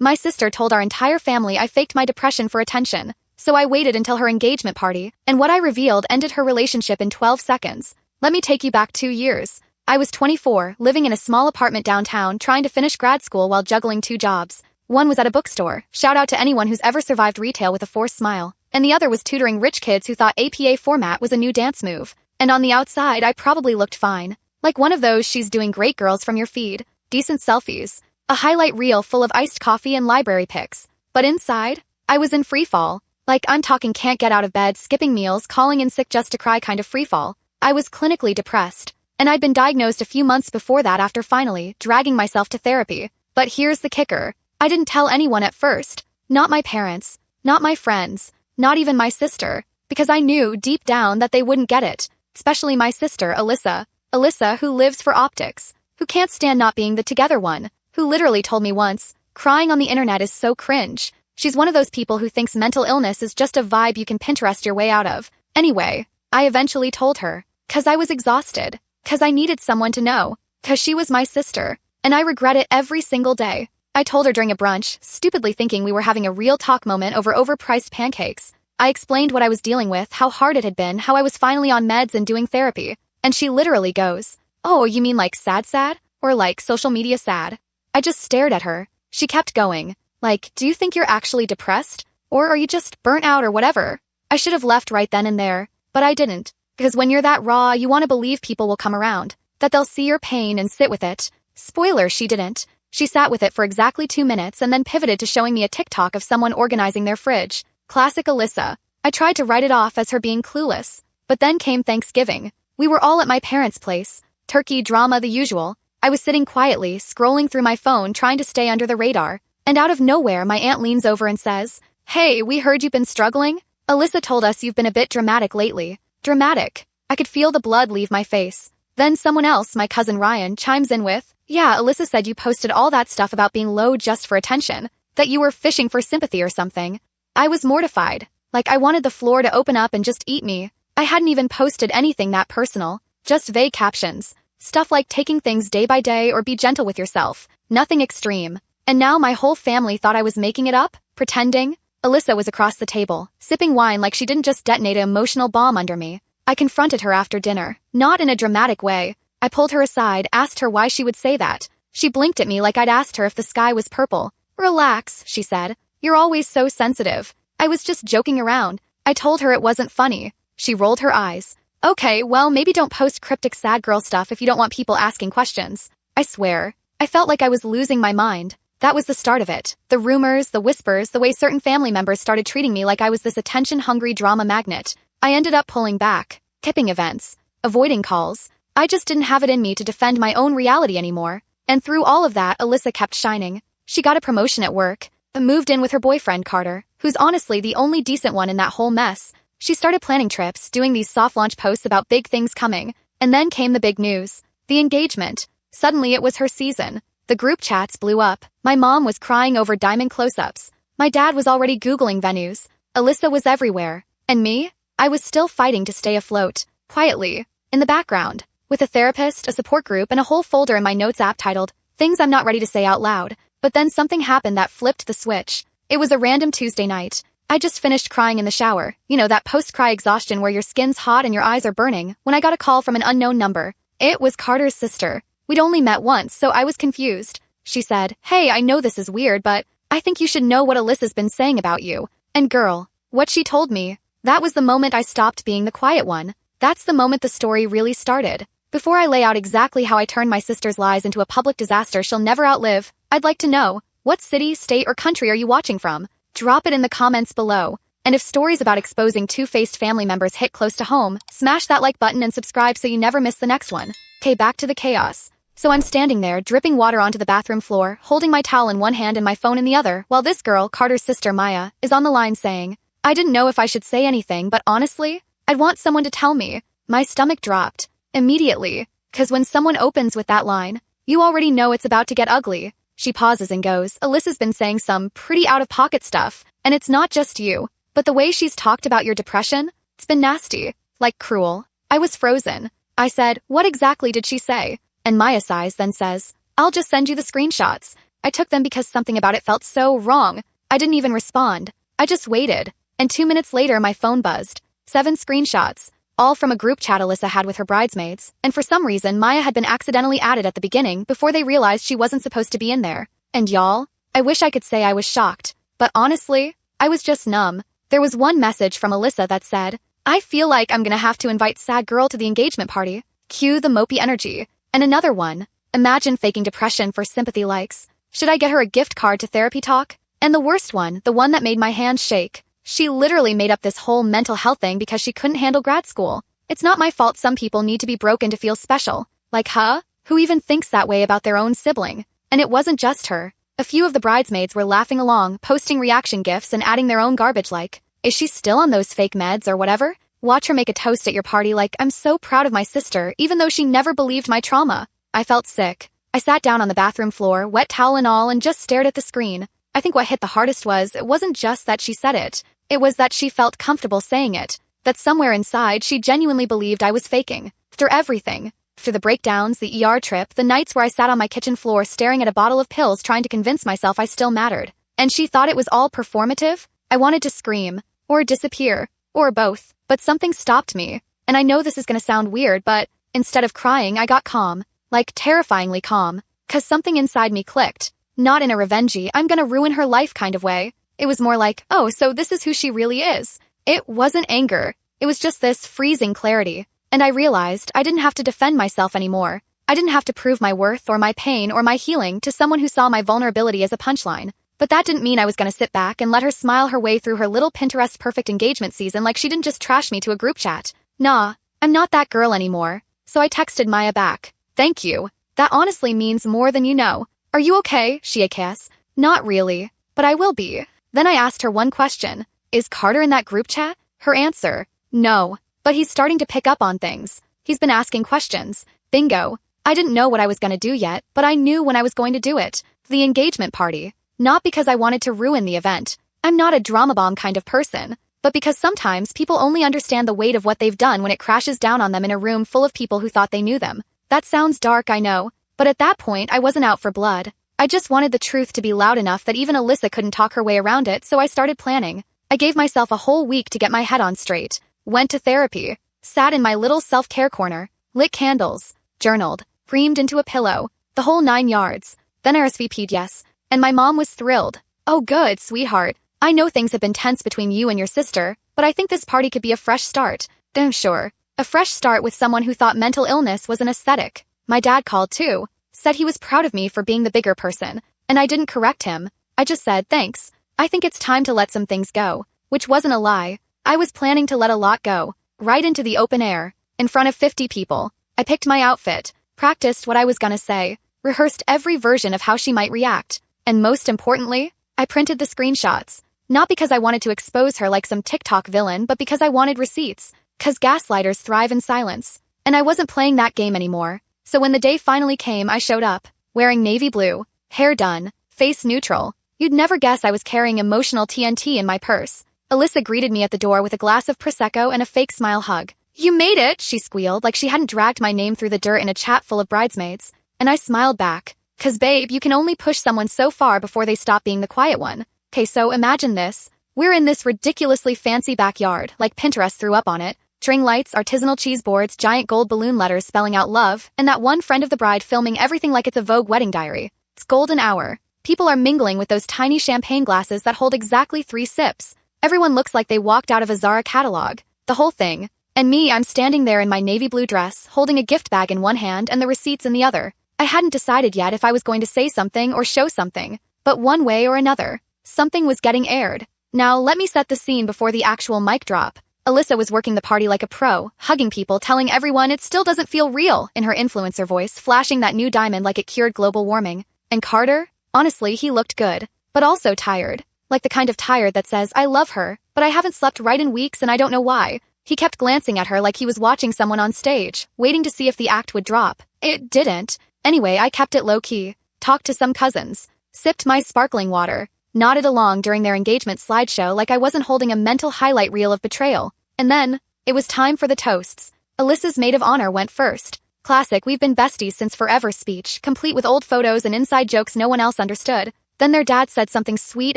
My sister told our entire family I faked my depression for attention, so I waited until her engagement party, and what I revealed ended her relationship in 12 seconds. Let me take you back 2 years. I was 24, living in a small apartment downtown, trying to finish grad school while juggling 2 jobs. One was at a bookstore, shout out to anyone who's ever survived retail with a forced smile, and the other was tutoring rich kids who thought APA format was a new dance move. And on the outside, I probably looked fine. Like one of those she's doing great girls from your feed, decent selfies, a highlight reel full of iced coffee and library pics. But inside, I was in freefall. Like I'm talking can't get out of bed, skipping meals, calling in sick just to cry kind of freefall. I was clinically depressed, and I'd been diagnosed a few months before that after finally dragging myself to therapy. But here's the kicker. I didn't tell anyone at first. Not my parents, not my friends, not even my sister, because I knew deep down that they wouldn't get it, especially my sister, Alyssa. Alyssa, who lives for optics, who can't stand not being the together one, who literally told me once, crying on the internet is so cringe. She's one of those people who thinks mental illness is just a vibe you can Pinterest your way out of. Anyway, I eventually told her, 'cause I was exhausted, 'cause I needed someone to know, 'cause she was my sister, and I regret it every single day. I told her during a brunch, stupidly thinking we were having a real talk moment over overpriced pancakes. I explained what I was dealing with, how hard it had been, how I was finally on meds and doing therapy. And she literally goes, "Oh, you mean like sad? Or like social media sad?" I just stared at her. She kept going, like, "Do you think you're actually depressed? Or are you just burnt out or whatever?" I should have left right then and there, but I didn't. Because when you're that raw, you want to believe people will come around, that they'll see your pain and sit with it. Spoiler, she didn't. She sat with it for exactly 2 minutes and then pivoted to showing me a TikTok of someone organizing their fridge. Classic Alyssa. I tried to write it off as her being clueless. But then came Thanksgiving. We were all at my parents' place. Turkey, drama, the usual. I was sitting quietly, scrolling through my phone, trying to stay under the radar. And out of nowhere, my aunt leans over and says, "Hey, we heard you've been struggling. Alyssa told us you've been a bit dramatic lately." Dramatic. I could feel the blood leave my face. Then someone else, my cousin Ryan, chimes in with, "Yeah, Alyssa said you posted all that stuff about being low just for attention, that you were fishing for sympathy or something." I was mortified. Like I wanted the floor to open up and just eat me. I hadn't even posted anything that personal, just vague captions. Stuff like taking things day by day or be gentle with yourself. Nothing extreme. And now my whole family thought I was making it up, pretending. Alyssa was across the table, sipping wine like she didn't just detonate an emotional bomb under me. I confronted her after dinner, not in a dramatic way. I pulled her aside, asked her why she would say that. She blinked at me like I'd asked her if the sky was purple. "Relax," she said. "You're always so sensitive." I was just joking around. I told her it wasn't funny. She rolled her eyes. "Okay, well, maybe don't post cryptic sad girl stuff if you don't want people asking questions." I swear, I felt like I was losing my mind. That was the start of it. The rumors, the whispers, the way certain family members started treating me like I was this attention-hungry drama magnet. I ended up pulling back, skipping events, avoiding calls. I just didn't have it in me to defend my own reality anymore. And through all of that, Alyssa kept shining. She got a promotion at work, moved in with her boyfriend Carter, who's honestly the only decent one in that whole mess. She started planning trips, doing these soft launch posts about big things coming, and then came the big news. The engagement. Suddenly it was her season. The group chats blew up. My mom was crying over diamond close-ups. My dad was already Googling venues. Alyssa was everywhere. And me? I was still fighting to stay afloat, quietly, in the background, with a therapist, a support group, and a whole folder in my notes app titled, "Things I'm Not Ready to Say Out Loud." But then something happened that flipped the switch. It was a random Tuesday night. I just finished crying in the shower. You know, that post-cry exhaustion where your skin's hot and your eyes are burning, when I got a call from an unknown number. It was Carter's sister. We'd only met once, so I was confused. She said, "Hey, I know this is weird, but I think you should know what Alyssa's been saying about you." And girl, what she told me, that was the moment I stopped being the quiet one. That's the moment the story really started. Before I lay out exactly how I turned my sister's lies into a public disaster she'll never outlive, I'd like to know, what city, state, or country are you watching from? Drop it in the comments below. And if stories about exposing two-faced family members hit close to home, smash that like button and subscribe so you never miss the next one. Okay, back to the chaos. So I'm standing there, dripping water onto the bathroom floor, holding my towel in one hand and my phone in the other, while this girl, Carter's sister Maya, is on the line saying, I didn't know if I should say anything, but honestly, I'd want someone to tell me. My stomach dropped. Immediately. 'Cause when someone opens with that line, you already know it's about to get ugly. She pauses and goes, Alyssa's been saying some pretty out-of-pocket stuff, and it's not just you. But the way she's talked about your depression, it's been nasty. Like cruel. I was frozen. I said, what exactly did she say? And Maya sighs, then says, I'll just send you the screenshots. I took them because something about it felt so wrong. I didn't even respond. I just waited. And 2 minutes later, my phone buzzed. 7 screenshots, all from a group chat Alyssa had with her bridesmaids, and for some reason, Maya had been accidentally added at the beginning before they realized she wasn't supposed to be in there. And y'all, I wish I could say I was shocked, but honestly, I was just numb. There was one message from Alyssa that said, "I feel like I'm gonna have to invite sad girl to the engagement party. Cue the mopey energy." And another one, "Imagine faking depression for sympathy likes. Should I get her a gift card to therapy talk?" And the worst one, the one that made my hands shake. She literally made up this whole mental health thing because she couldn't handle grad school. It's not my fault some people need to be broken to feel special. Like, huh? Who even thinks that way about their own sibling? And it wasn't just her. A few of the bridesmaids were laughing along, posting reaction gifs and adding their own garbage like, "Is she still on those fake meds or whatever? Watch her make a toast at your party like, 'I'm so proud of my sister,' even though she never believed my trauma." I felt sick. I sat down on the bathroom floor, wet towel and all, and just stared at the screen. I think what hit the hardest was, it wasn't just that she said it. It was that she felt comfortable saying it. That somewhere inside, she genuinely believed I was faking. Through everything. Through the breakdowns, the ER trip, the nights where I sat on my kitchen floor staring at a bottle of pills trying to convince myself I still mattered. And she thought it was all performative? I wanted to scream. Or disappear. Or both. But something stopped me. And I know this is gonna sound weird, but instead of crying, I got calm. Like, terrifyingly calm. 'Cause something inside me clicked. Not in a revengey, I'm gonna ruin her life kind of way. It was more like, oh, so this is who she really is. It wasn't anger. It was just this freezing clarity. And I realized I didn't have to defend myself anymore. I didn't have to prove my worth or my pain or my healing to someone who saw my vulnerability as a punchline. But that didn't mean I was gonna sit back and let her smile her way through her little Pinterest perfect engagement season like she didn't just trash me to a group chat. Nah, I'm not that girl anymore. So I texted Maya back. "Thank you. That honestly means more than you know. Are you okay?" she asked. "Not really, but I will be." Then I asked her one question. "Is Carter in that group chat?" Her answer, "No. But he's starting to pick up on things. He's been asking questions." Bingo. I didn't know what I was going to do yet, but I knew when I was going to do it. The engagement party. Not because I wanted to ruin the event. I'm not a drama bomb kind of person. But because sometimes people only understand the weight of what they've done when it crashes down on them in a room full of people who thought they knew them. That sounds dark, I know. But at that point, I wasn't out for blood. I just wanted the truth to be loud enough that even Alyssa couldn't talk her way around it, so I started planning. I gave myself a whole week to get my head on straight. Went to therapy. Sat in my little self-care corner. Lit candles. Journaled. Creamed into a pillow. The whole 9 yards. Then RSVP'd yes. And my mom was thrilled. "Oh good, sweetheart. I know things have been tense between you and your sister, but I think this party could be a fresh start." Damn sure. A fresh start with someone who thought mental illness was an aesthetic. My dad called too. Said he was proud of me for being the bigger person. And I didn't correct him. I just said, "Thanks. I think it's time to let some things go." Which wasn't a lie. I was planning to let a lot go. Right into the open air. In front of 50 people. I picked my outfit. Practiced what I was gonna say. Rehearsed every version of how she might react. And most importantly, I printed the screenshots. Not because I wanted to expose her like some TikTok villain, but because I wanted receipts. 'Cause gaslighters thrive in silence. And I wasn't playing that game anymore. So when the day finally came, I showed up. Wearing navy blue. Hair done. Face neutral. You'd never guess I was carrying emotional TNT in my purse. Alyssa greeted me at the door with a glass of Prosecco and a fake smile hug. "You made it," she squealed like she hadn't dragged my name through the dirt in a chat full of bridesmaids. And I smiled back. 'Cause babe, you can only push someone so far before they stop being the quiet one. Okay, so imagine this. We're in this ridiculously fancy backyard, like Pinterest threw up on it. String lights, artisanal cheese boards, giant gold balloon letters spelling out love, and that one friend of the bride filming everything like it's a Vogue wedding diary. It's golden hour. People are mingling with those tiny champagne glasses that hold exactly 3 sips. Everyone looks like they walked out of a Zara catalog. The whole thing. And me, I'm standing there in my navy blue dress, holding a gift bag in one hand and the receipts in the other. I hadn't decided yet if I was going to say something or show something. But one way or another, something was getting aired. Now, let me set the scene before the actual mic drop. Alyssa was working the party like a pro, hugging people, telling everyone it still doesn't feel real in her influencer voice, flashing that new diamond like it cured global warming. And Carter? Honestly, he looked good. But also tired. Like the kind of tired that says, "I love her, but I haven't slept right in weeks and I don't know why." He kept glancing at her like he was watching someone on stage, waiting to see if the act would drop. It didn't. Anyway, I kept it low-key. Talked to some cousins. Sipped my sparkling water. Nodded along during their engagement slideshow like I wasn't holding a mental highlight reel of betrayal. And then, it was time for the toasts. Alyssa's maid of honor went first. Classic we've been besties since forever speech, complete with old photos and inside jokes no one else understood. Then their dad said something sweet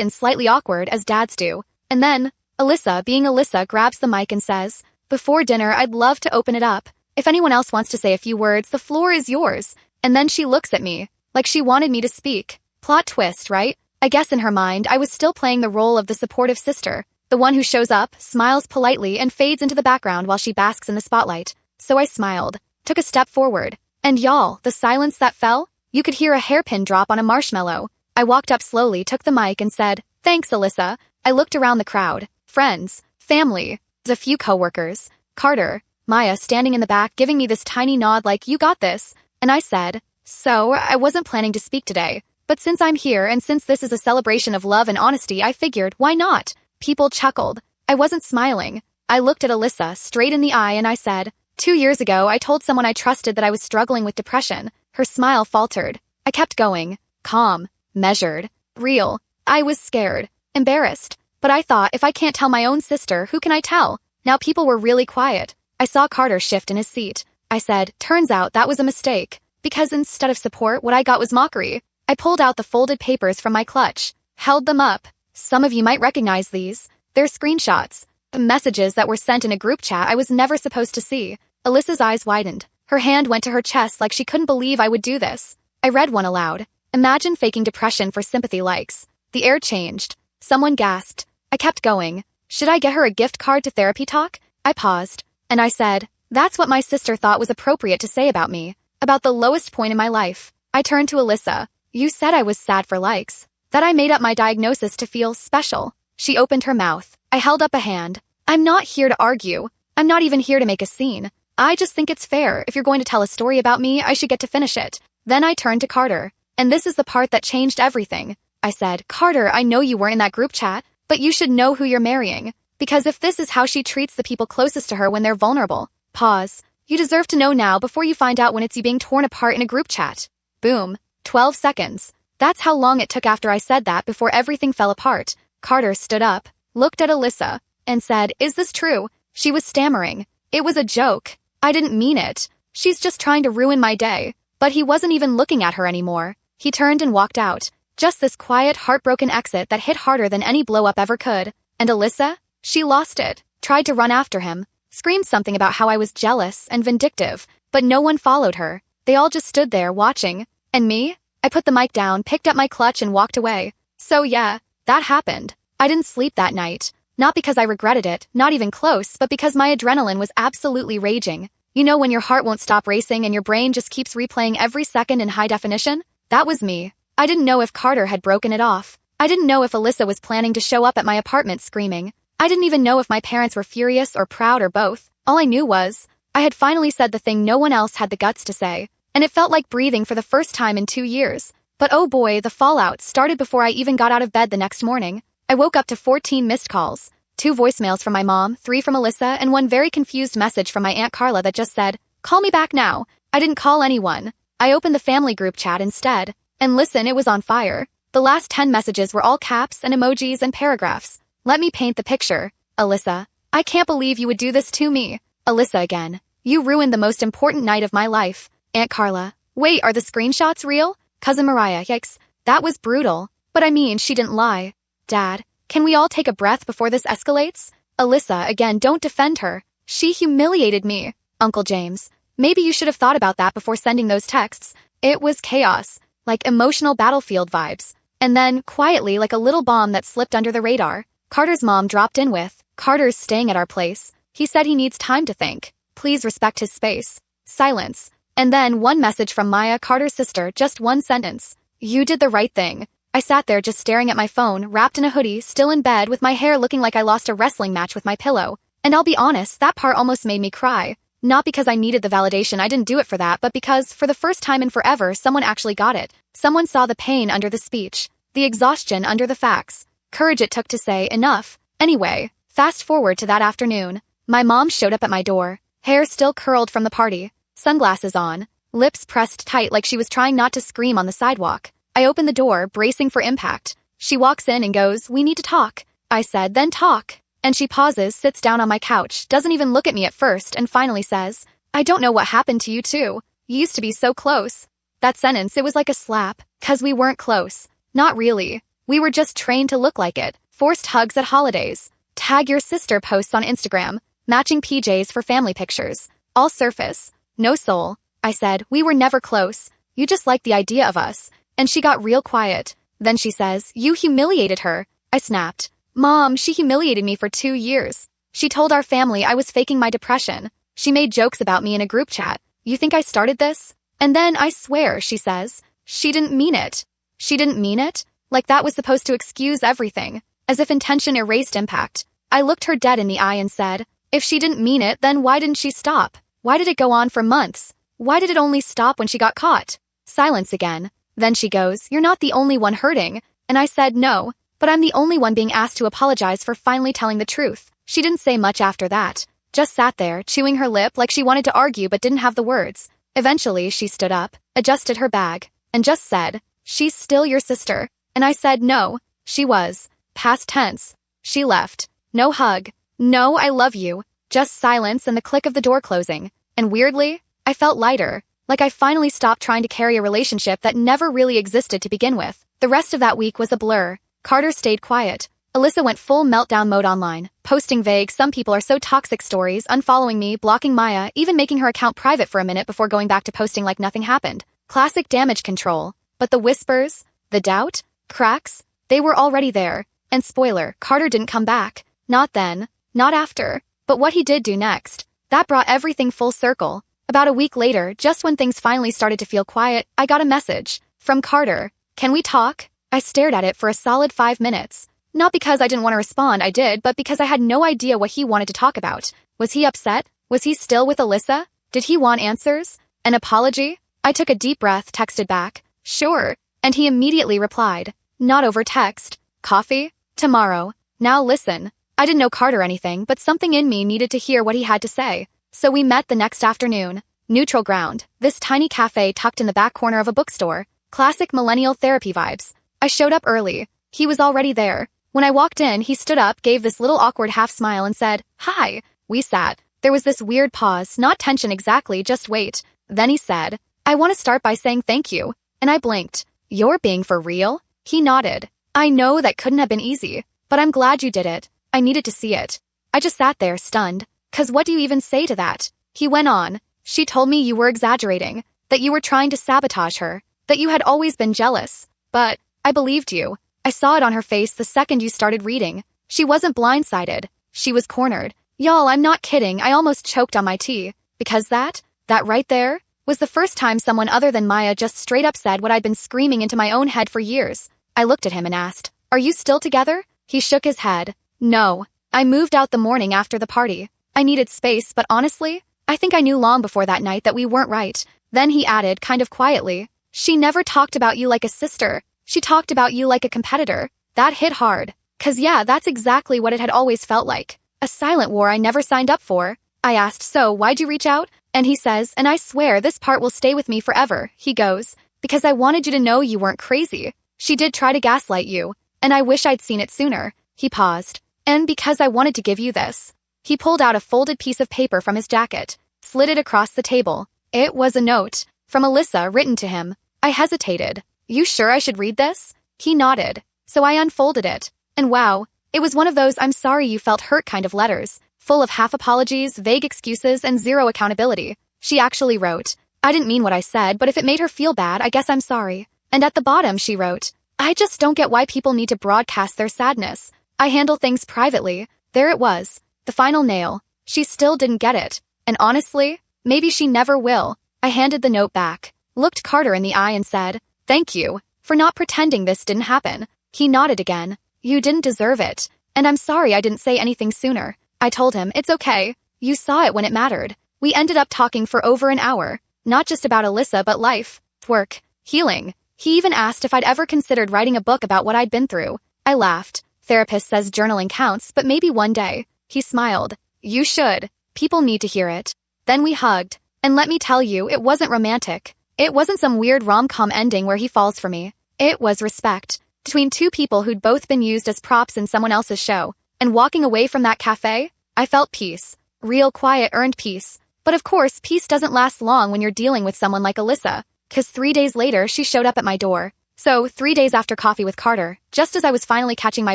and slightly awkward, as dads do. And then, Alyssa, being Alyssa, grabs the mic and says, "Before dinner, I'd love to open it up. If anyone else wants to say a few words, the floor is yours." And then she looks at me, like she wanted me to speak. Plot twist, right? I guess in her mind, I was still playing the role of the supportive sister, the one who shows up, smiles politely, and fades into the background while she basks in the spotlight. So I smiled, took a step forward, and y'all, the silence that fell? You could hear a hairpin drop on a marshmallow. I walked up slowly, took the mic, and said, "Thanks, Alyssa." I looked around the crowd. Friends, family, a few coworkers, Carter, Maya standing in the back giving me this tiny nod like, "You got this." And I said, "So, I wasn't planning to speak today, but since I'm here and since this is a celebration of love and honesty, I figured, why not?" People chuckled. I wasn't smiling. I looked at Alyssa straight in the eye and I said, 2 years ago, I told someone I trusted that I was struggling with depression." Her smile faltered. I kept going. Calm, measured, real. I was scared, embarrassed. But I thought, if I can't tell my own sister, who can I tell? Now people were really quiet. I saw Carter shift in his seat. I said, "Turns out that was a mistake. Because instead of support, what I got was mockery." I pulled out the folded papers from my clutch, held them up. Some of you might recognize these. They're screenshots. The messages that were sent in a group chat I was never supposed to see. Alyssa's eyes widened. Her hand went to her chest like she couldn't believe I would do this. I read one aloud. "Imagine faking depression for sympathy likes." The air changed. Someone gasped. I kept going. Should I get her a gift card to therapy talk? I paused. And I said, "That's what my sister thought was appropriate to say about me. About the lowest point in my life." I turned to Alyssa. "You said I was sad for likes. That I made up my diagnosis to feel special." She opened her mouth. I held up a hand. "I'm not here to argue. I'm not even here to make a scene. I just think it's fair. If you're going to tell a story about me, I should get to finish it." Then I turned to Carter. "And this is the part that changed everything." I said, "Carter, I know you weren't in that group chat, but you should know who you're marrying. Because if this is how she treats the people closest to her when they're vulnerable." Pause. "You deserve to know now before you find out when it's you being torn apart in a group chat." Boom. 12 seconds. That's how long it took after I said that before everything fell apart. Carter stood up, looked at Alyssa, and said, "Is this true?" She was stammering. "It was a joke. I didn't mean it. She's just trying to ruin my day." But he wasn't even looking at her anymore. He turned and walked out. Just this quiet, heartbroken exit that hit harder than any blow-up ever could. And Alyssa? She lost it. Tried to run after him. Screamed something about how I was jealous and vindictive. But no one followed her. They all just stood there, watching. And me? I put the mic down, picked up my clutch, and walked away. So yeah, that happened. I didn't sleep that night. Not because I regretted it, not even close, but because my adrenaline was absolutely raging. You know when your heart won't stop racing and your brain just keeps replaying every second in high definition? That was me. I didn't know if Carter had broken it off. I didn't know if Alyssa was planning to show up at my apartment screaming. I didn't even know if my parents were furious or proud or both. All I knew was, I had finally said the thing no one else had the guts to say. And it felt like breathing for the first time in 2 years. But oh boy, the fallout started before I even got out of bed the next morning. I woke up to 14 missed calls. 2 voicemails from my mom, 3 from Alyssa, and 1 very confused message from my Aunt Carla that just said, "Call me back now." I didn't call anyone. I opened the family group chat instead. And listen, it was on fire. The last 10 messages were all caps and emojis and paragraphs. Let me paint the picture. "Alyssa, I can't believe you would do this to me." Alyssa again. "You ruined the most important night of my life." Aunt Carla. "Wait, are the screenshots real?" Cousin Mariah. "Yikes, that was brutal. But I mean, she didn't lie." Dad. "Can we all take a breath before this escalates?" Alyssa, again, "Don't defend her. She humiliated me." Uncle James. "Maybe you should have thought about that before sending those texts." It was chaos, like emotional battlefield vibes. And then, quietly, like a little bomb that slipped under the radar, Carter's mom dropped in with, "Carter's staying at our place. He said he needs time to think. Please respect his space." Silence. And then one message from Maya, Carter's sister, just one sentence. "You did the right thing." I sat there just staring at my phone, wrapped in a hoodie, still in bed, with my hair looking like I lost a wrestling match with my pillow. And I'll be honest, that part almost made me cry. Not because I needed the validation, I didn't do it for that, but because, for the first time in forever, someone actually got it. Someone saw the pain under the speech, the exhaustion under the facts, courage it took to say, enough. Anyway, fast forward to that afternoon. My mom showed up at my door, hair still curled from the party, sunglasses on, lips pressed tight like she was trying not to scream on the sidewalk. I open the door, bracing for impact. She walks in and goes, "We need to talk." I said, "Then talk." And she pauses, sits down on my couch, doesn't even look at me at first, and finally says, "I don't know what happened to you too." You used to be so close. That sentence, it was like a slap, 'cause we weren't close. Not really. We were just trained to look like it. Forced hugs at holidays. Tag your sister posts on Instagram. Matching PJs for family pictures. All surface. No soul. I said, we were never close. You just liked the idea of us. And she got real quiet. Then she says, you humiliated her. I snapped. Mom, she humiliated me for 2 years. She told our family I was faking my depression. She made jokes about me in a group chat. You think I started this? And then, I swear, she says, she didn't mean it. She didn't mean it? Like that was supposed to excuse everything. As if intention erased impact. I looked her dead in the eye and said, if she didn't mean it, then why didn't she stop? Why did it go on for months? Why did it only stop when she got caught? Silence again. Then she goes, you're not the only one hurting. And I said no, but I'm the only one being asked to apologize for finally telling the truth. She didn't say much after that. Just sat there, chewing her lip like she wanted to argue but didn't have the words. Eventually, she stood up, adjusted her bag, and just said, she's still your sister. And I said no, she was. Past tense. She left. No hug. No I love you. Just silence and the click of the door closing. And weirdly, I felt lighter, like I finally stopped trying to carry a relationship that never really existed to begin with. The rest of that week was a blur. Carter stayed quiet. Alyssa went full meltdown mode online, posting vague "some people are so toxic" stories, unfollowing me, blocking Maya, even making her account private for a minute before going back to posting like nothing happened. Classic damage control. But the whispers, the doubt, cracks, they were already there. And spoiler, Carter didn't come back. Not then, not after. But what he did do next, that brought everything full circle. About a week later, just when things finally started to feel quiet, I got a message. From Carter. Can we talk? I stared at it for a solid 5 minutes. Not because I didn't want to respond, I did, but because I had no idea what he wanted to talk about. Was he upset? Was he still with Alyssa? Did he want answers? An apology? I took a deep breath, texted back, sure. And he immediately replied, not over text. Coffee? Tomorrow. Now listen. I didn't know Carter anything, but something in me needed to hear what he had to say. So we met the next afternoon. Neutral ground. This tiny cafe tucked in the back corner of a bookstore. Classic millennial therapy vibes. I showed up early. He was already there. When I walked in, he stood up, gave this little awkward half smile and said, hi. We sat. There was this weird pause, not tension exactly, just wait. Then he said, I want to start by saying thank you. And I blinked. You're being for real? He nodded. I know that couldn't have been easy, but I'm glad you did it. I needed to see it. I just sat there, stunned. 'Cause what do you even say to that? He went on. She told me you were exaggerating, that you were trying to sabotage her, that you had always been jealous. But I believed you. I saw it on her face the second you started reading. She wasn't blindsided. She was cornered. Y'all, I'm not kidding. I almost choked on my tea. Because that right there, was the first time someone other than Maya just straight up said what I'd been screaming into my own head for years. I looked at him and asked, are you still together? He shook his head. No. I moved out the morning after the party. I needed space, but honestly, I think I knew long before that night that we weren't right. Then he added, kind of quietly, she never talked about you like a sister. She talked about you like a competitor. That hit hard. 'Cause yeah, that's exactly what it had always felt like. A silent war I never signed up for. I asked, so why'd you reach out? And he says, and I swear this part will stay with me forever. He goes, because I wanted you to know you weren't crazy. She did try to gaslight you, and I wish I'd seen it sooner. He paused. And because I wanted to give you this. He pulled out a folded piece of paper from his jacket, slid it across the table. It was a note from Alyssa written to him. I hesitated. You sure I should read this? He nodded. So I unfolded it. And wow, it was one of those I'm sorry you felt hurt kind of letters, full of half apologies, vague excuses, and zero accountability. She actually wrote, I didn't mean what I said, but if it made her feel bad, I guess I'm sorry. And at the bottom she wrote, I just don't get why people need to broadcast their sadness. I handle things privately. There it was. The final nail. She still didn't get it. And honestly, maybe she never will. I handed the note back, looked Carter in the eye and said, thank you for not pretending this didn't happen. He nodded again. You didn't deserve it. And I'm sorry I didn't say anything sooner. I told him, it's okay. You saw it when it mattered. We ended up talking for over an hour. Not just about Alyssa but life, work, healing. He even asked if I'd ever considered writing a book about what I'd been through. I laughed. Therapist says journaling counts, but maybe one day. He smiled. You should. People need to hear it. Then we hugged. And let me tell you, it wasn't romantic. It wasn't some weird rom-com ending where he falls for me. It was respect. Between two people who'd both been used as props in someone else's show. And walking away from that cafe, I felt peace. Real quiet earned peace. But of course, peace doesn't last long when you're dealing with someone like Alyssa, 'cause 3 days later she showed up at my door. So, 3 days after coffee with Carter, just as I was finally catching my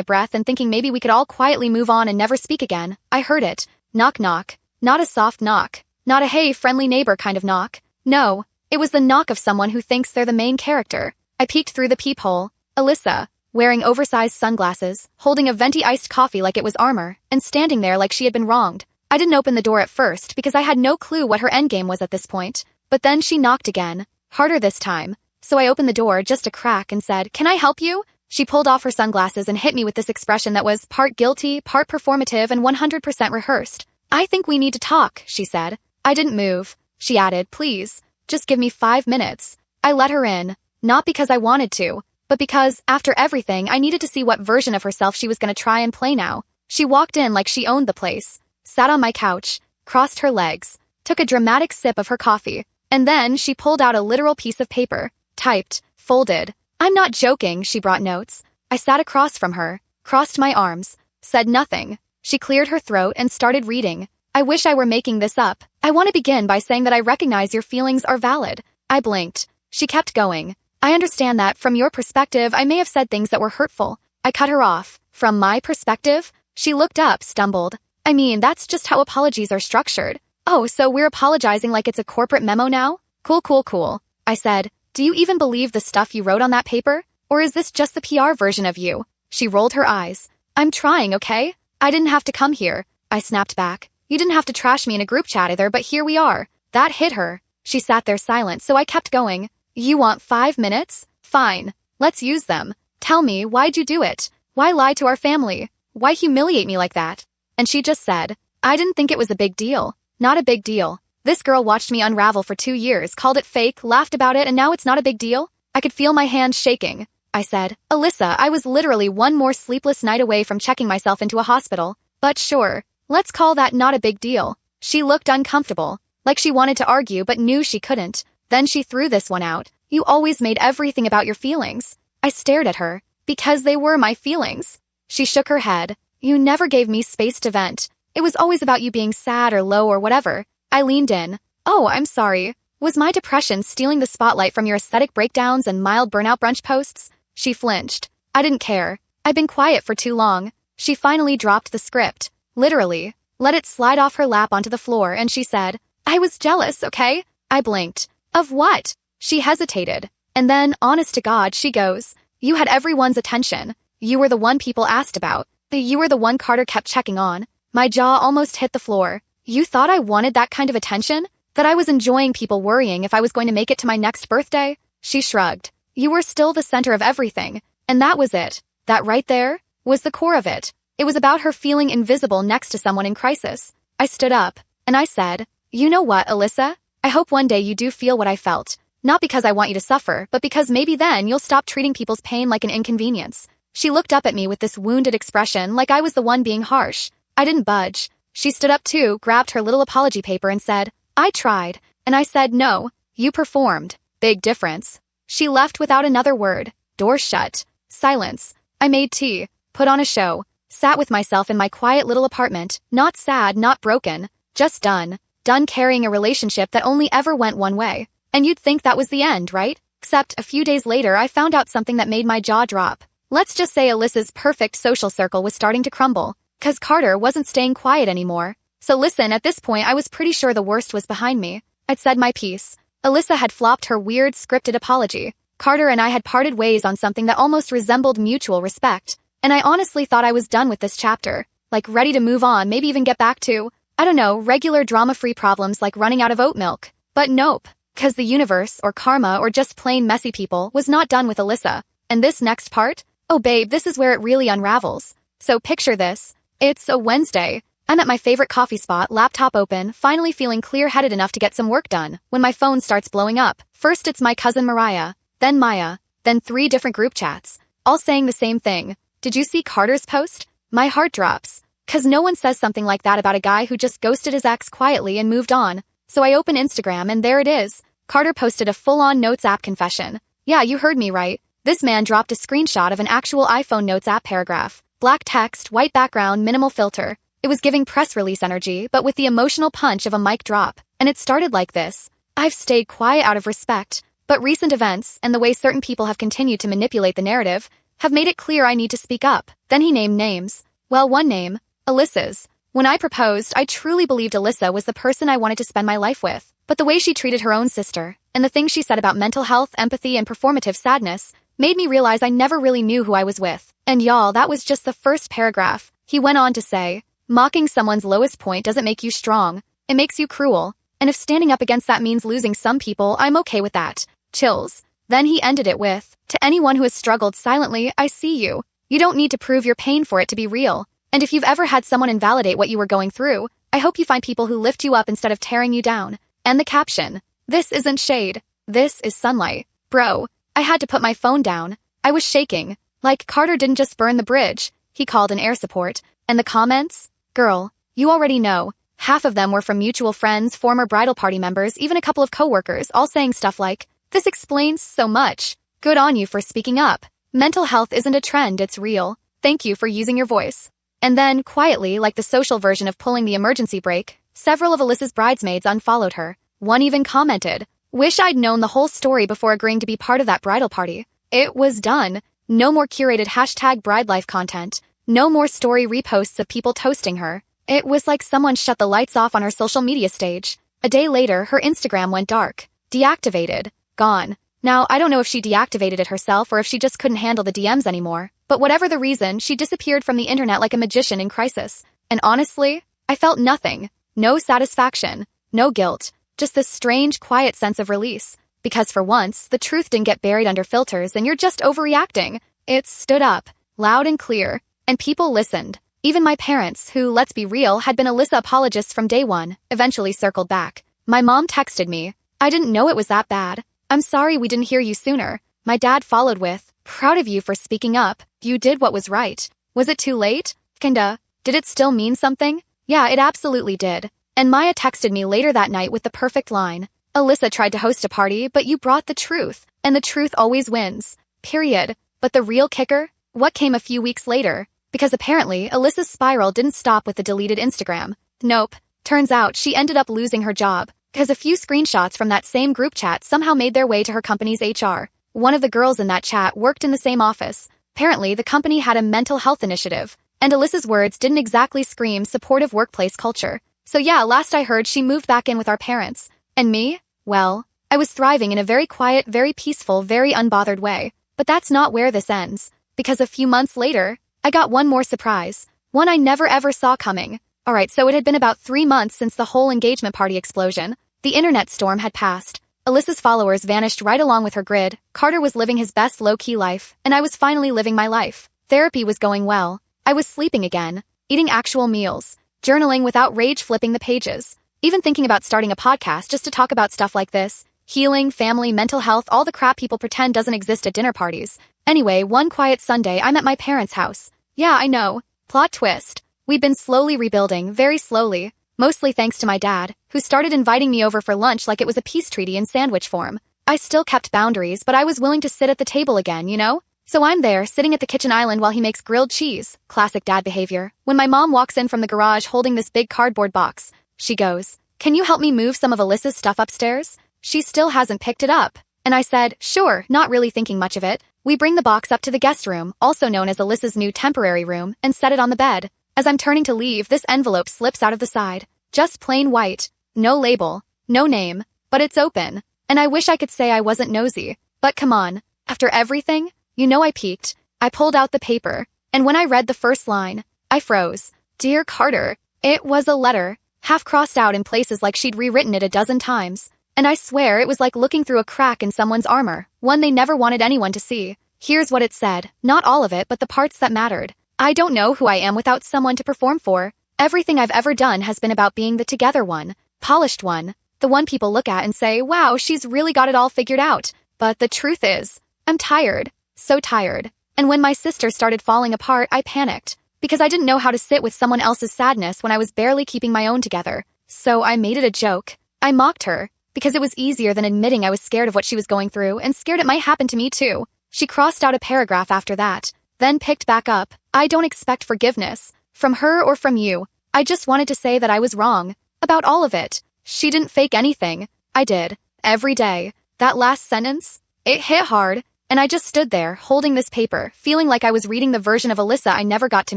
breath and thinking maybe we could all quietly move on and never speak again, I heard it. Knock knock. Not a soft knock. Not a hey, friendly neighbor kind of knock. No, it was the knock of someone who thinks they're the main character. I peeked through the peephole. Alyssa, wearing oversized sunglasses, holding a venti iced coffee like it was armor, and standing there like she had been wronged. I didn't open the door at first because I had no clue what her endgame was at this point. But then she knocked again, harder this time. So I opened the door just a crack and said, "Can I help you?" She pulled off her sunglasses and hit me with this expression that was part guilty, part performative, and 100% rehearsed. "I think we need to talk," she said. I didn't move. She added, "Please, just give me 5 minutes." I let her in, not because I wanted to, but because, after everything, I needed to see what version of herself she was going to try and play now. She walked in like she owned the place, sat on my couch, crossed her legs, took a dramatic sip of her coffee, and then she pulled out a literal piece of paper, typed, folded. "I'm not joking," she brought notes. I sat across from her, crossed my arms, said nothing. She cleared her throat and started reading. "I wish I were making this up. I want to begin by saying that I recognize your feelings are valid." I blinked. She kept going. "I understand that, from your perspective, I may have said things that were hurtful." I cut her off. "From my perspective?" She looked up, stumbled. "I mean, that's just how apologies are structured." "Oh, so we're apologizing like it's a corporate memo now?" Cool. I said, "Do you even believe the stuff you wrote on that paper? Or is this just the PR version of you?" She rolled her eyes. "I'm trying, okay? I didn't have to come here." I snapped back. "You didn't have to trash me in a group chat either, but here we are." That hit her. She sat there silent, so I kept going. "You want 5 minutes? Fine. Let's use them. Tell me, why'd you do it? Why lie to our family? Why humiliate me like that?" And she just said, "I didn't think it was a big deal." Not a big deal. This girl watched me unravel for 2 years, called it fake, laughed about it, and now it's not a big deal? I could feel my hands shaking. I said, "Alyssa, I was literally one more sleepless night away from checking myself into a hospital. But sure, let's call that not a big deal." She looked uncomfortable, like she wanted to argue but knew she couldn't. Then she threw this one out. "You always made everything about your feelings." I stared at her. "Because they were my feelings." She shook her head. "You never gave me space to vent. It was always about you being sad or low or whatever." I leaned in. "Oh, I'm sorry. Was my depression stealing the spotlight from your aesthetic breakdowns and mild burnout brunch posts?" She flinched. I didn't care. I'd been quiet for too long. She finally dropped the script. Literally. Let it slide off her lap onto the floor, and she said, "I was jealous, okay?" I blinked. "Of what?" She hesitated. And then, honest to God, she goes, "You had everyone's attention. You were the one people asked about. You were the one Carter kept checking on." My jaw almost hit the floor. "You thought I wanted that kind of attention? That I was enjoying people worrying if I was going to make it to my next birthday?" She shrugged. "You were still the center of everything. And that was it. That right there was the core of it. It was about her feeling invisible next to someone in crisis." I stood up, and I said, "You know what, Alyssa? I hope one day you do feel what I felt. Not because I want you to suffer, but because maybe then you'll stop treating people's pain like an inconvenience." She looked up at me with this wounded expression like I was the one being harsh. I didn't budge. She stood up too, grabbed her little apology paper and said, "I tried." And I said, "No, you performed. Big difference." She left without another word. Door shut. Silence. I made tea, put on a show, sat with myself in my quiet little apartment, not sad, not broken, just done. Done carrying a relationship that only ever went one way. And you'd think that was the end, right? Except a few days later I found out something that made my jaw drop. Let's just say Alyssa's perfect social circle was starting to crumble. 'Cause Carter wasn't staying quiet anymore. So listen, at this point I was pretty sure the worst was behind me. I'd said my piece. Alyssa had flopped her weird scripted apology. Carter and I had parted ways on something that almost resembled mutual respect. And I honestly thought I was done with this chapter. Like ready to move on, maybe even get back to, I don't know, regular drama-free problems like running out of oat milk. But nope. 'Cause the universe, or karma, or just plain messy people, was not done with Alyssa. And this next part? Oh babe, this is where it really unravels. So picture this. It's a Wednesday. I'm at my favorite coffee spot, laptop open, finally feeling clear-headed enough to get some work done, when my phone starts blowing up. First it's my cousin Mariah, then Maya, then 3 different group chats, all saying the same thing. "Did you see Carter's post?" My heart drops. 'Cause no one says something like that about a guy who just ghosted his ex quietly and moved on. So I open Instagram and there it is. Carter posted a full-on Notes app confession. Yeah, you heard me right. This man dropped a screenshot of an actual iPhone Notes app paragraph. Black text, white background, minimal filter. It was giving press release energy, but with the emotional punch of a mic drop. And it started like this. I've stayed quiet out of respect, but recent events and the way certain people have continued to manipulate the narrative have made it clear I need to speak up. Then he named names. Well, one name, Alyssa's. When I proposed, I truly believed Alyssa was the person I wanted to spend my life with. But the way she treated her own sister, and the things she said about mental health, empathy, and performative sadness, made me realize I never really knew who I was with. And y'all, that was just the first paragraph. He went on to say, mocking someone's lowest point doesn't make you strong. It makes you cruel. And if standing up against that means losing some people, I'm okay with that. Chills. Then he ended it with, to anyone who has struggled silently, I see you. You don't need to prove your pain for it to be real. And if you've ever had someone invalidate what you were going through, I hope you find people who lift you up instead of tearing you down. And the caption. This isn't shade. This is sunlight. Bro, I had to put my phone down. I was shaking. Like, Carter didn't just burn the bridge. He called in air support. And the comments? Girl, you already know. Half of them were from mutual friends, former bridal party members, even a couple of coworkers, all saying stuff like, this explains so much. Good on you for speaking up. Mental health isn't a trend, it's real. Thank you for using your voice. And then, quietly, like the social version of pulling the emergency brake, several of Alyssa's bridesmaids unfollowed her. One even commented, wish I'd known the whole story before agreeing to be part of that bridal party. It was done. No more curated #BrideLife content. No more story reposts of people toasting her. It was like someone shut the lights off on her social media stage. A day later, her Instagram went dark. Deactivated. Gone. Now, I don't know if she deactivated it herself or if she just couldn't handle the DMs anymore. But whatever the reason, she disappeared from the internet like a magician in crisis. And honestly, I felt nothing. No satisfaction. No guilt. Just this strange, quiet sense of release. Because for once, the truth didn't get buried under filters and you're just overreacting. It stood up, loud and clear, and people listened. Even my parents, who, let's be real, had been Alyssa apologists from day one, eventually circled back. My mom texted me, I didn't know it was that bad. I'm sorry we didn't hear you sooner. My dad followed with, proud of you for speaking up. You did what was right. Was it too late? Kinda. Did it still mean something? Yeah, it absolutely did. And Maya texted me later that night with the perfect line. Alyssa tried to host a party, but you brought the truth. And the truth always wins. Period. But the real kicker? What came a few weeks later? Because apparently, Alyssa's spiral didn't stop with the deleted Instagram. Nope. Turns out she ended up losing her job. Because a few screenshots from that same group chat somehow made their way to her company's HR. One of the girls in that chat worked in the same office. Apparently, the company had a mental health initiative. And Alyssa's words didn't exactly scream supportive workplace culture. So yeah, last I heard, she moved back in with our parents. And me? Well, I was thriving in a very quiet, very peaceful, very unbothered way. But that's not where this ends. Because a few months later, I got one more surprise. One I never ever saw coming. Alright, so it had been about 3 months since the whole engagement party explosion. The internet storm had passed. Alyssa's followers vanished right along with her grid. Carter was living his best low-key life, and I was finally living my life. Therapy was going well. I was sleeping again, eating actual meals, journaling without rage flipping the pages, even thinking about starting a podcast just to talk about stuff like this. Healing, family, mental health, all the crap people pretend doesn't exist at dinner parties. Anyway, one quiet Sunday, I'm at my parents' house. Yeah, I know. Plot twist. We'd been slowly rebuilding, very slowly. Mostly thanks to my dad, who started inviting me over for lunch like it was a peace treaty in sandwich form. I still kept boundaries, but I was willing to sit at the table again, you know? So I'm there, sitting at the kitchen island while he makes grilled cheese. Classic dad behavior. When my mom walks in from the garage holding this big cardboard box, she goes, can you help me move some of Alyssa's stuff upstairs? She still hasn't picked it up. And I said, sure, not really thinking much of it. We bring the box up to the guest room, also known as Alyssa's new temporary room, and set it on the bed. As I'm turning to leave, this envelope slips out of the side. Just plain white. No label. No name. But it's open. And I wish I could say I wasn't nosy. But come on. After everything, you know I peeked. I pulled out the paper. And when I read the first line, I froze. Dear Carter. It was a letter. Half crossed out in places like she'd rewritten it a dozen times. And I swear it was like looking through a crack in someone's armor. One they never wanted anyone to see. Here's what it said. Not all of it, but the parts that mattered. I don't know who I am without someone to perform for. Everything I've ever done has been about being the together one, polished one, the one people look at and say, wow, she's really got it all figured out. But the truth is, I'm tired, so tired. And when my sister started falling apart, I panicked, because I didn't know how to sit with someone else's sadness when I was barely keeping my own together. So I made it a joke. I mocked her, because it was easier than admitting I was scared of what she was going through and scared it might happen to me too. She crossed out a paragraph after that, then picked back up. I don't expect forgiveness, from her or from you. I just wanted to say that I was wrong, about all of it. She didn't fake anything. I did. Every day. That last sentence? It hit hard, and I just stood there, holding this paper, feeling like I was reading the version of Alyssa I never got to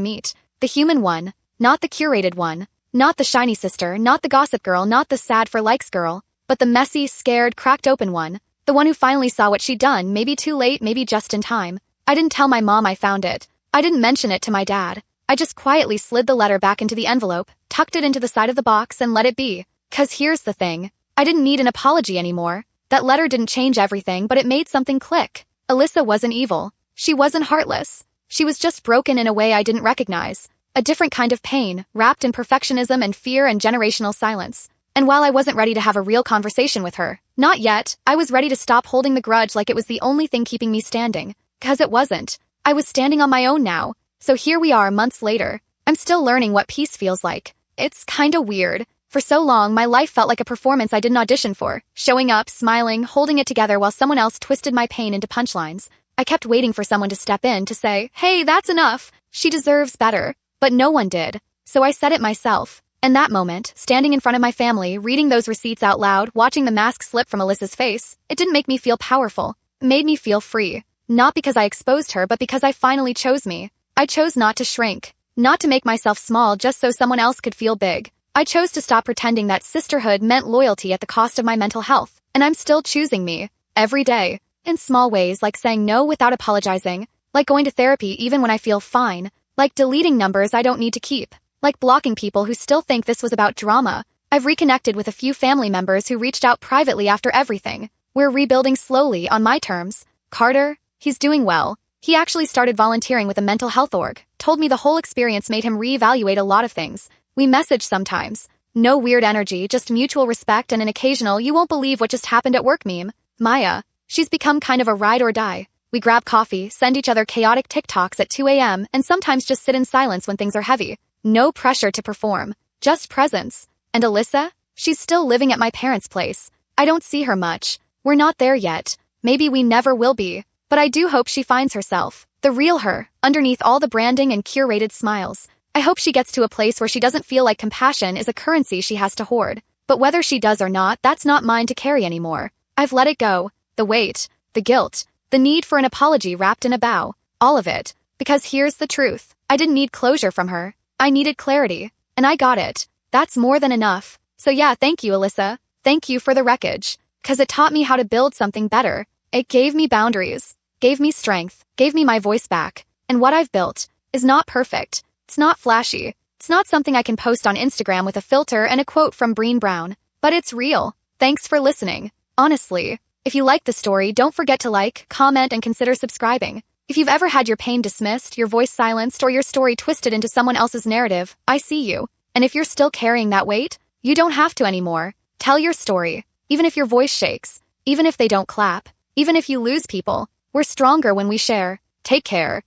meet. The human one. Not the curated one. Not the shiny sister, not the gossip girl, not the sad for likes girl, but the messy, scared, cracked open one. The one who finally saw what she'd done, maybe too late, maybe just in time. I didn't tell my mom I found it. I didn't mention it to my dad. I just quietly slid the letter back into the envelope, tucked it into the side of the box, and let it be. 'Cause here's the thing. I didn't need an apology anymore. That letter didn't change everything, but it made something click. Alyssa wasn't evil. She wasn't heartless. She was just broken in a way I didn't recognize. A different kind of pain, wrapped in perfectionism and fear and generational silence. And while I wasn't ready to have a real conversation with her, not yet, I was ready to stop holding the grudge like it was the only thing keeping me standing. 'Cause it wasn't. I was standing on my own now. So here we are months later. I'm still learning what peace feels like. It's kinda weird. For so long, my life felt like a performance I didn't audition for. Showing up, smiling, holding it together while someone else twisted my pain into punchlines. I kept waiting for someone to step in to say, "Hey, that's enough. She deserves better." But no one did. So I said it myself. And that moment, standing in front of my family, reading those receipts out loud, watching the mask slip from Alyssa's face, it didn't make me feel powerful. It made me feel free. Not because I exposed her, but because I finally chose me. I chose not to shrink. Not to make myself small just so someone else could feel big. I chose to stop pretending that sisterhood meant loyalty at the cost of my mental health. And I'm still choosing me. Every day. In small ways, like saying no without apologizing. Like going to therapy even when I feel fine. Like deleting numbers I don't need to keep. Like blocking people who still think this was about drama. I've reconnected with a few family members who reached out privately after everything. We're rebuilding slowly, on my terms. Carter, he's doing well. He actually started volunteering with a mental health org. Told me the whole experience made him reevaluate a lot of things. We message sometimes. No weird energy, just mutual respect and an occasional "you won't believe what just happened at work" meme. Maya, she's become kind of a ride or die. We grab coffee, send each other chaotic TikToks at 2 a.m., and sometimes just sit in silence when things are heavy. No pressure to perform. Just presence. And Alyssa? She's still living at my parents' place. I don't see her much. We're not there yet. Maybe we never will be. But I do hope she finds herself. The real her, underneath all the branding and curated smiles. I hope she gets to a place where she doesn't feel like compassion is a currency she has to hoard. But whether she does or not, that's not mine to carry anymore. I've let it go. The weight. The guilt. The need for an apology wrapped in a bow. All of it. Because here's the truth. I didn't need closure from her. I needed clarity. And I got it. That's more than enough. So yeah, thank you, Alyssa. Thank you for the wreckage. 'Cause it taught me how to build something better. It gave me boundaries. Gave me strength. Gave me my voice back. And what I've built is not perfect. It's not flashy. It's not something I can post on Instagram with a filter and a quote from Brené Brown. But it's real. Thanks for listening. Honestly. If you like the story, don't forget to like, comment, and consider subscribing. If you've ever had your pain dismissed, your voice silenced, or your story twisted into someone else's narrative, I see you. And if you're still carrying that weight, you don't have to anymore. Tell your story. Even if your voice shakes. Even if they don't clap. Even if you lose people. We're stronger when we share. Take care.